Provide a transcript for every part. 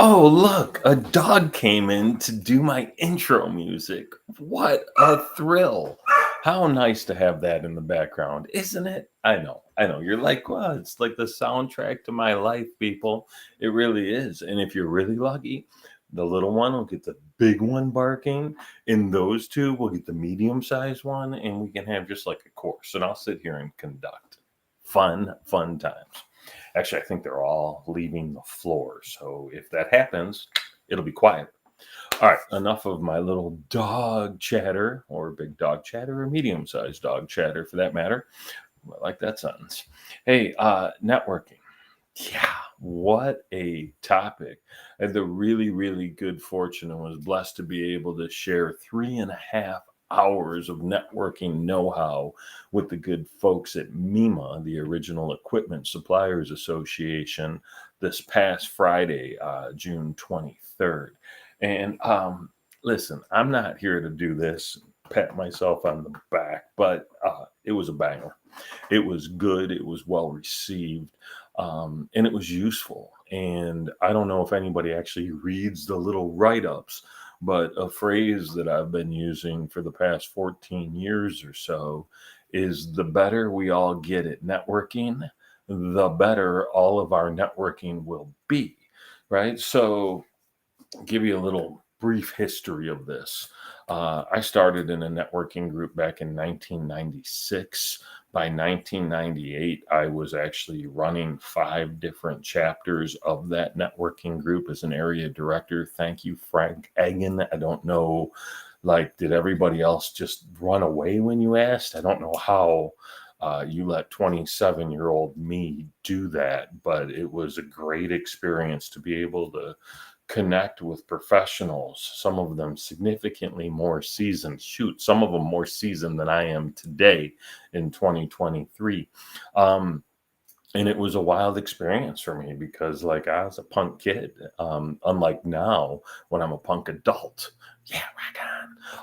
Oh, look, a dog came in to do my intro music. What a thrill. How nice to have that in the background, isn't it? I know. You're like, well, it's like the soundtrack to my life, people. It really is. And if you're really lucky, the little one will get the big one barking, and those two will get the medium sized one, and we can have just like a course. And I'll sit here and conduct. Fun times. Actually, I think they're all leaving the floor. So if that happens, it'll be quiet. All right, enough of my little dog chatter or big dog chatter or medium sized dog chatter for that matter. I like that sentence. Hey, networking. Yeah, what a topic. I had the really good fortune and was blessed to be able to share 3.5 hours of networking know how with the good folks at MEMA, the Original Equipment Suppliers Association, this past Friday, June 23rd. And listen, I'm not here to do this, pat myself on the back, but it was a banger. It was good, it was well received, and it was useful. And I don't know if anybody actually reads the little write ups, but a phrase that I've been using for the past 14 years or so is the better we all get at networking, the better all of our networking will be. Right. So, give you a little brief history of this. I started in a networking group back in 1996. By 1998, I was actually running 5 different chapters of that networking group as an area director. Thank you, Frank Egan. I don't know, like, did everybody else just run away when you asked? I don't know how you let 27-year-old me do that, but it was a great experience to be able to connect with professionals, some of them significantly more seasoned. Shoot, some of them more seasoned than I am today in 2023. Um, and it was a wild experience for me because, like, I was a punk kid, unlike now when I'm a punk adult. Yeah, rock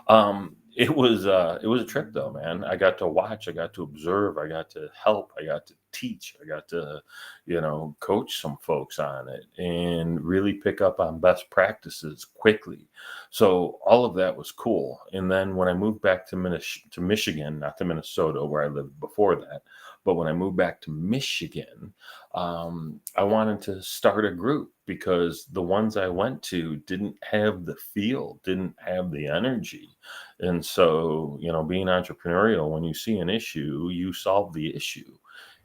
on. It was a trip though, man. I got to watch, I got to observe, I got to help, I got to teach, I got to, coach some folks on it and really pick up on best practices quickly. So all of that was cool. And then when I moved back to to Michigan, not to Minnesota where I lived before that, but when I moved back to Michigan, I wanted to start a group because the ones I went to didn't have the feel, didn't have the energy. And so, being entrepreneurial, when you see an issue, you solve the issue.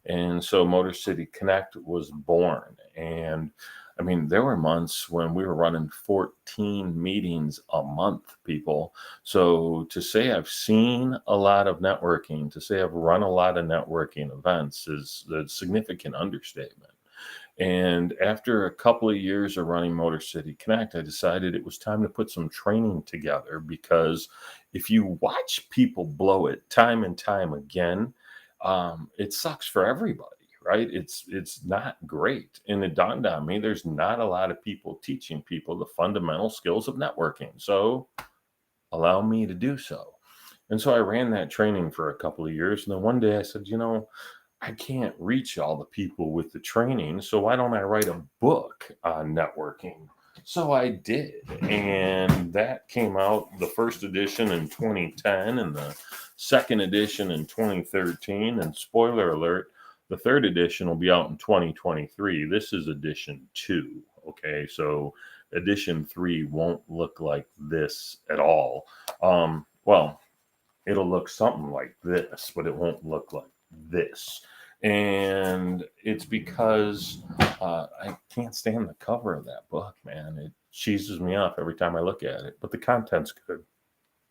And so Motor City Connect was born. And I mean, there were months when we were running 14 meetings a month, people. So to say I've seen a lot of networking, to say I've run a lot of networking events is a significant understatement. And after a couple of years of running Motor City Connect, I decided it was time to put some training together because if you watch people blow it time and time again, it sucks for everybody, right? It's not great. And it dawned on me there's not a lot of people teaching people the fundamental skills of networking. So allow me to do so. And so I ran that training for a couple of years. And then one day I said, I can't reach all the people with the training. So why don't I write a book on networking? So I did. And that came out, the first edition in 2010 and the second edition in 2013. And spoiler alert, the third edition will be out in 2023. This is edition 2. Okay. So edition 3 won't look like this at all. Well, it'll look something like this, but it won't look like this. And it's because I can't stand the cover of that book, man. It cheeses me off every time I look at it, but the content's good.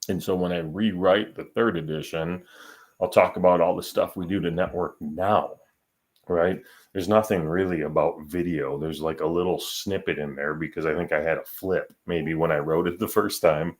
And so when I rewrite the third edition, I'll talk about all the stuff we do to network now, right? There's nothing really about video. There's like a little snippet in there because I think I had a flip maybe when I wrote it the first time.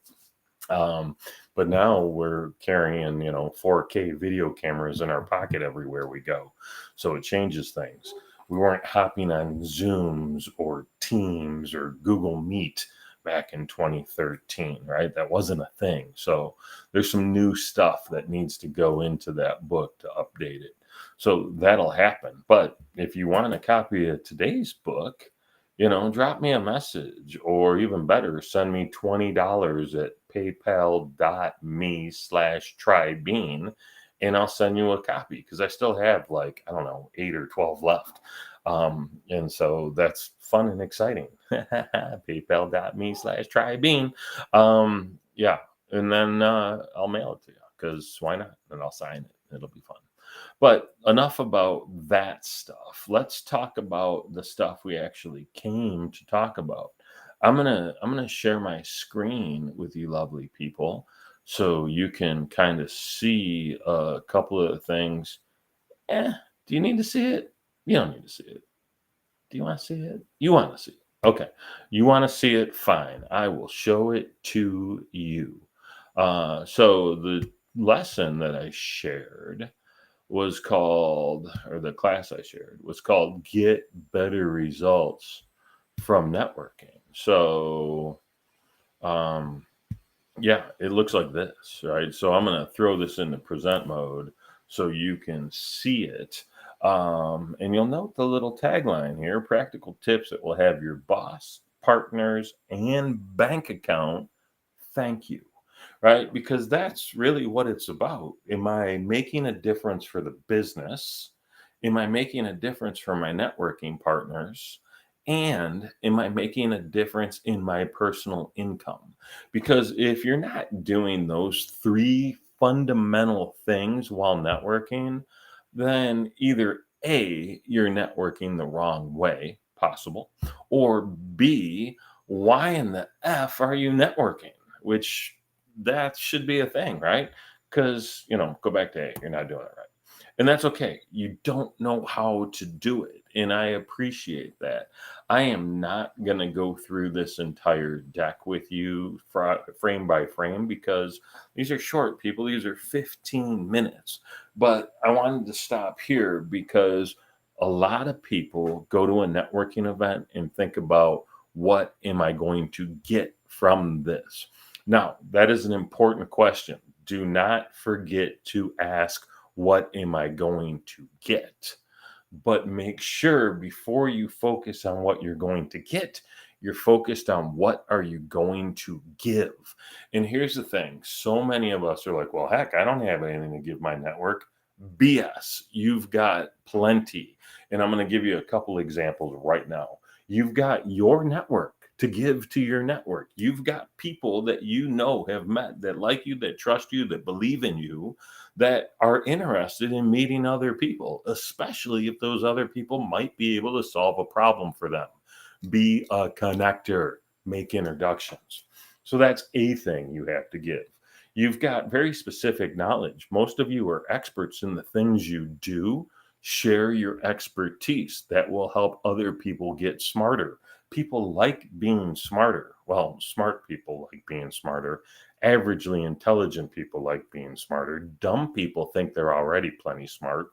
But now we're carrying, 4K video cameras in our pocket everywhere we go. So it changes things. We weren't hopping on Zooms or Teams or Google Meet back in 2013, right? That wasn't a thing. So there's some new stuff that needs to go into that book to update it. So that'll happen. But if you want a copy of today's book, Drop me a message, or even better, send me $20 at paypal.me/trybean, and I'll send you a copy because I still have, like, I don't know, 8 or 12 left. And so that's fun and exciting. paypal.me/trybean. Yeah. And then I'll mail it to you because why not? And I'll sign it. It'll be fun. But enough about that stuff. Let's talk about the stuff we actually came to talk about. I'm gonna share my screen with you lovely people so you can kind of see a couple of things. Eh, do you need to see it? You don't need to see it. Do you want to see it? You want to see it. Okay. You want to see it? Fine. I will show it to you. So the lesson that I shared was called, or the class I shared was called Get Better Results from Networking. So, um, yeah, it looks like this, right? So I'm going to throw this into present mode so you can see it. And you'll note the little tagline here: practical tips that will have your boss, partners, and bank account thank you, right? Because that's really what it's about. Am I making a difference for the business? Am I making a difference for my networking partners? And am I making a difference in my personal income? Because if you're not doing those three fundamental things while networking, then either A, you're networking the wrong way, possible, or B, why in the F are you networking? Which that should be a thing, right? Because, go back to A, you're not doing it right. And that's okay. You don't know how to do it. And I appreciate that. I am not going to go through this entire deck with you frame by frame because these are short, people. These are 15 minutes. But I wanted to stop here because a lot of people go to a networking event and think about, what am I going to get from this? Now, that is an important question. Do not forget to ask, what am I going to get? But make sure before you focus on what you're going to get, you're focused on what are you going to give. And here's the thing, so many of us are like, well, heck, I don't have anything to give my network. BS. You've got plenty. And I'm going to give you a couple examples right now. You've got your network to give to your network. You've got people that have met, that like you, that trust you, that believe in you, that are interested in meeting other people, especially if those other people might be able to solve a problem for them. Be a connector, make introductions. So that's a thing you have to give. You've got very specific knowledge. Most of you are experts in the things you do. Share your expertise. That will help other people get smarter. People like being smarter. Well, smart people like being smarter. Averagely intelligent people like being smarter. Dumb people think they're already plenty smart.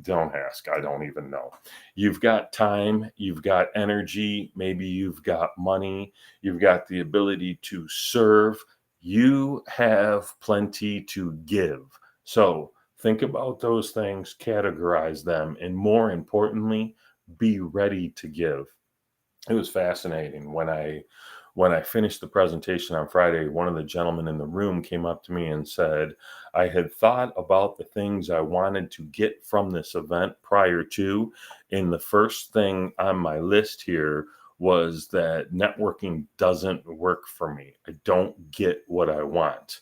Don't ask. I don't even know. You've got time. You've got energy. Maybe you've got money. You've got the ability to serve. You have plenty to give. So think about those things, categorize them, and more importantly, be ready to give. It was fascinating when I finished the presentation on Friday. One of the gentlemen in the room came up to me and said, I had thought about the things I wanted to get from this event prior to, and the first thing on my list here was that networking doesn't work for me. I don't get what I want.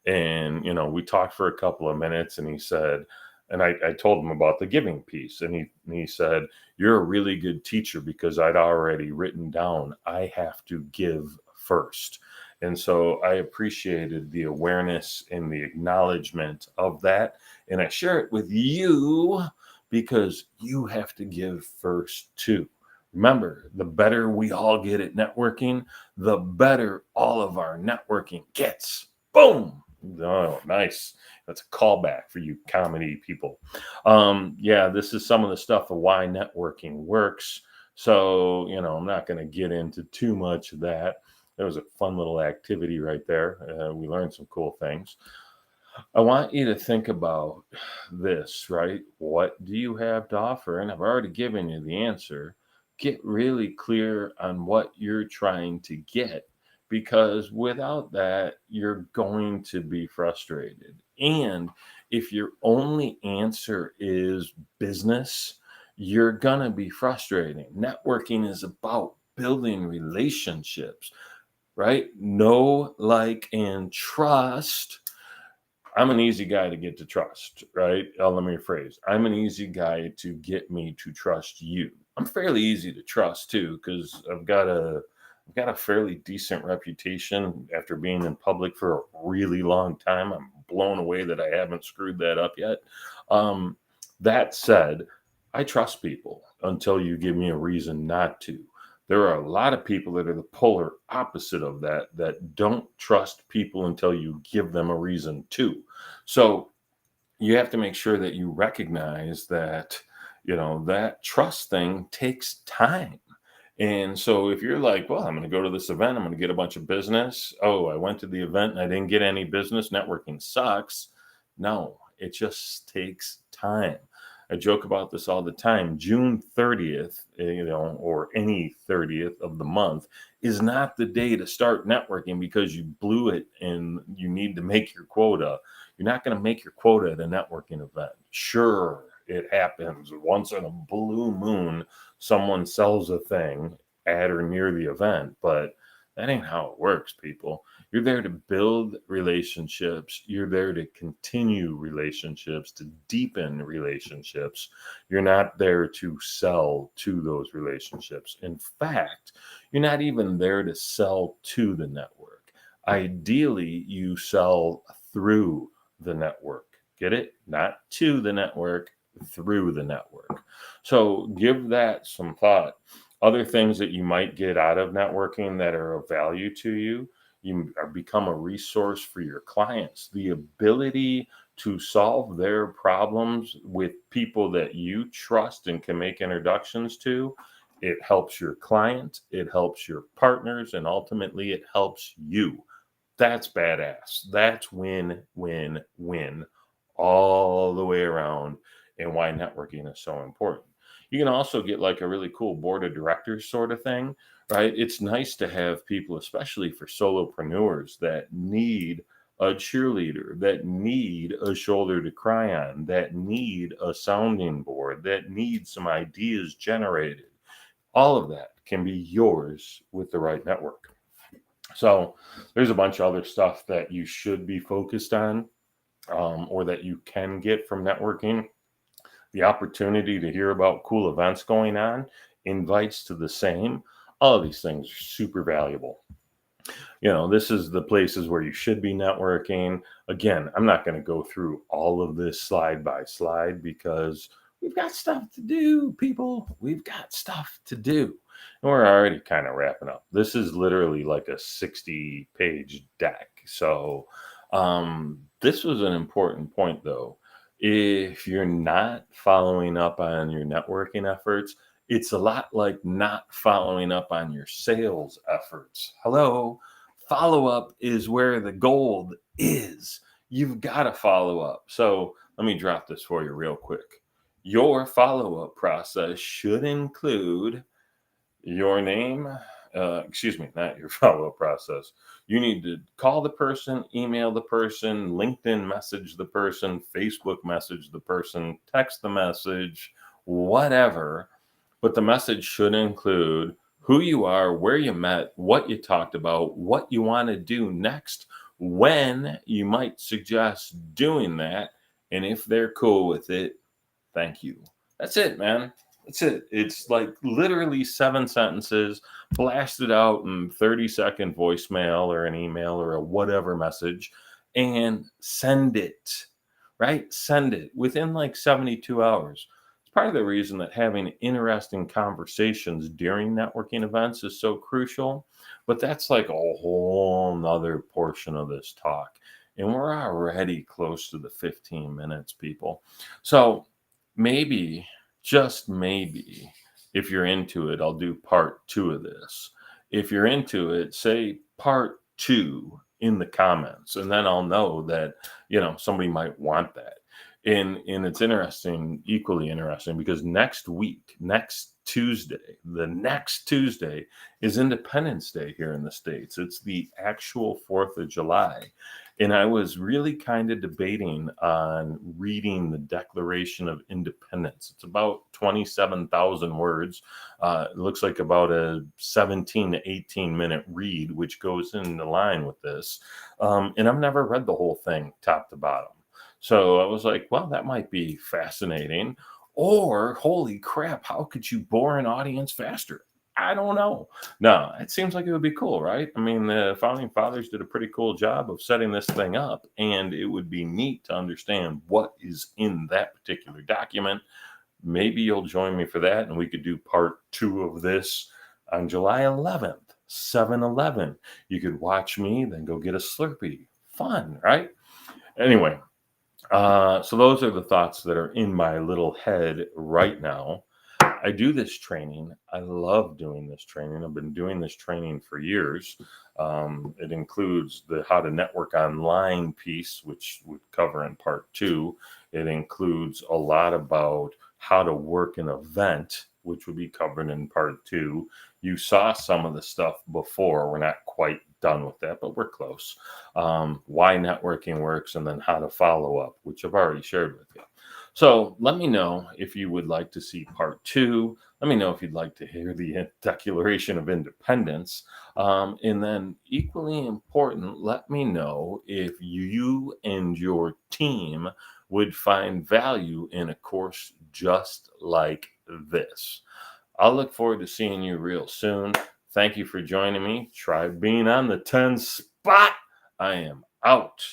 And we talked for a couple of minutes, and he said, and I told him about the giving piece, and he said, you're a really good teacher, because I'd already written down, I have to give first. And so I appreciated the awareness and the acknowledgement of that. And I share it with you because you have to give first too. Remember, the better we all get at networking, the better all of our networking gets. Boom. Oh, nice. That's a callback for you comedy people. Yeah, this is some of the stuff of why networking works. So, I'm not going to get into too much of that. There was a fun little activity right there. We learned some cool things. I want you to think about this, right? What do you have to offer? And I've already given you the answer. get really clear on what you're trying to get, because without that, you're going to be frustrated. And if your only answer is business, you're going to be frustrating. Networking is about building relationships, right? Know, like, and trust. I'm an easy guy to get to trust, right? Let me rephrase. I'm an easy guy to get me to trust you. I'm fairly easy to trust too, because I've got a fairly decent reputation after being in public for a really long time. I'm blown away that I haven't screwed that up yet. Um, that said, I trust people until you give me a reason not to. There are a lot of people that are the polar opposite of that, that don't trust people until you give them a reason to. So you have to make sure that you recognize that, that trust thing takes time. And so if you're like, well, I'm going to go to this event, I'm going to get a bunch of business. Oh, I went to the event and I didn't get any business. Networking sucks. No, it just takes time. I joke about this all the time. June 30th, or any 30th of the month is not the day to start networking because you blew it and you need to make your quota. You're not going to make your quota at a networking event. Sure, it happens once in a blue moon. Someone sells a thing at or near the event, but that ain't how it works, people. You're there to build relationships. You're there to continue relationships, to deepen relationships. You're not there to sell to those relationships. In fact, you're not even there to sell to the network. Ideally, you sell through the network. Get it? Not to the network, through the network. So give that some thought. Other things that you might get out of networking that are of value to you, you are become a resource for your clients. The ability to solve their problems with people that you trust and can make introductions to, it helps your client, it helps your partners, and ultimately it helps you. That's badass. That's win, win, win all the way around, and why networking is so important. You can also get like a really cool board of directors sort of thing, right? It's nice to have people, especially for solopreneurs, that need a cheerleader, that need a shoulder to cry on, that need a sounding board, that need some ideas generated. All of that can be yours with the right network. So there's a bunch of other stuff that you should be focused on, or that you can get from networking. The opportunity to hear about cool events going on, invites to the same. All of these things are super valuable. This is the places where you should be networking. Again, I'm not going to go through all of this slide by slide because we've got stuff to do, people. We've got stuff to do. And we're already kind of wrapping up. This is literally like a 60-page deck. So, this was an important point, though. If you're not following up on your networking efforts, it's a lot like not following up on your sales efforts. Hello, follow up is where the gold is. You've got to follow up. So let me drop this for you real quick. Your follow up process should include your name. Not your follow up process. You need to call the person, email the person, LinkedIn message the person, Facebook message the person, text the message, whatever. But the message should include who you are, where you met, what you talked about, what you want to do next, when you might suggest doing that. And if they're cool with it, thank you. That's it, man. That's it. It's like literally 7 sentences blasted out in 30-second voicemail or an email or a whatever message, and send it, right? Send it within like 72 hours. It's part of the reason that having interesting conversations during networking events is so crucial. But that's like a whole nother portion of this talk. And we're already close to the 15 minutes, people. So maybe, just maybe, if you're into it, I'll do part 2 of this. If you're into it, say part 2 in the comments, and then I'll know that, somebody might want that. And it's interesting, equally interesting, because next Tuesday, the next Tuesday, is Independence Day here in the States. It's the actual 4th of July. And I was really kind of debating on reading the Declaration of Independence. It's about 27,000 words. It looks like about a 17 to 18-minute read, which goes into line with this. And I've never read the whole thing top to bottom. So I was like, well, that might be fascinating. Or, holy crap, how could you bore an audience faster? I don't know. No, it seems like it would be cool, right? I mean, the founding fathers did a pretty cool job of setting this thing up, and it would be neat to understand what is in that particular document. Maybe you'll join me for that, and we could do part 2 of this on July 11th, 7-Eleven. You could watch me, then go get a Slurpee. Fun, right? Anyway, so those are the thoughts that are in my little head right now. I do this training. I love doing this training. I've been doing this training for years. It includes the how to network online piece, which would cover in part 2. It includes a lot about how to work an event, which would be covered in part 2. You saw some of the stuff before. We're not quite done with that, but we're close. Why networking works, and then how to follow up, which I've already shared with you. So let me know if you would like to see part 2. Let me know if you'd like to hear the Declaration of Independence. And then, equally important, let me know if you and your team would find value in a course just like this. I'll look forward to seeing you real soon. Thank you for joining me. Try being on the 10 spot. I am out.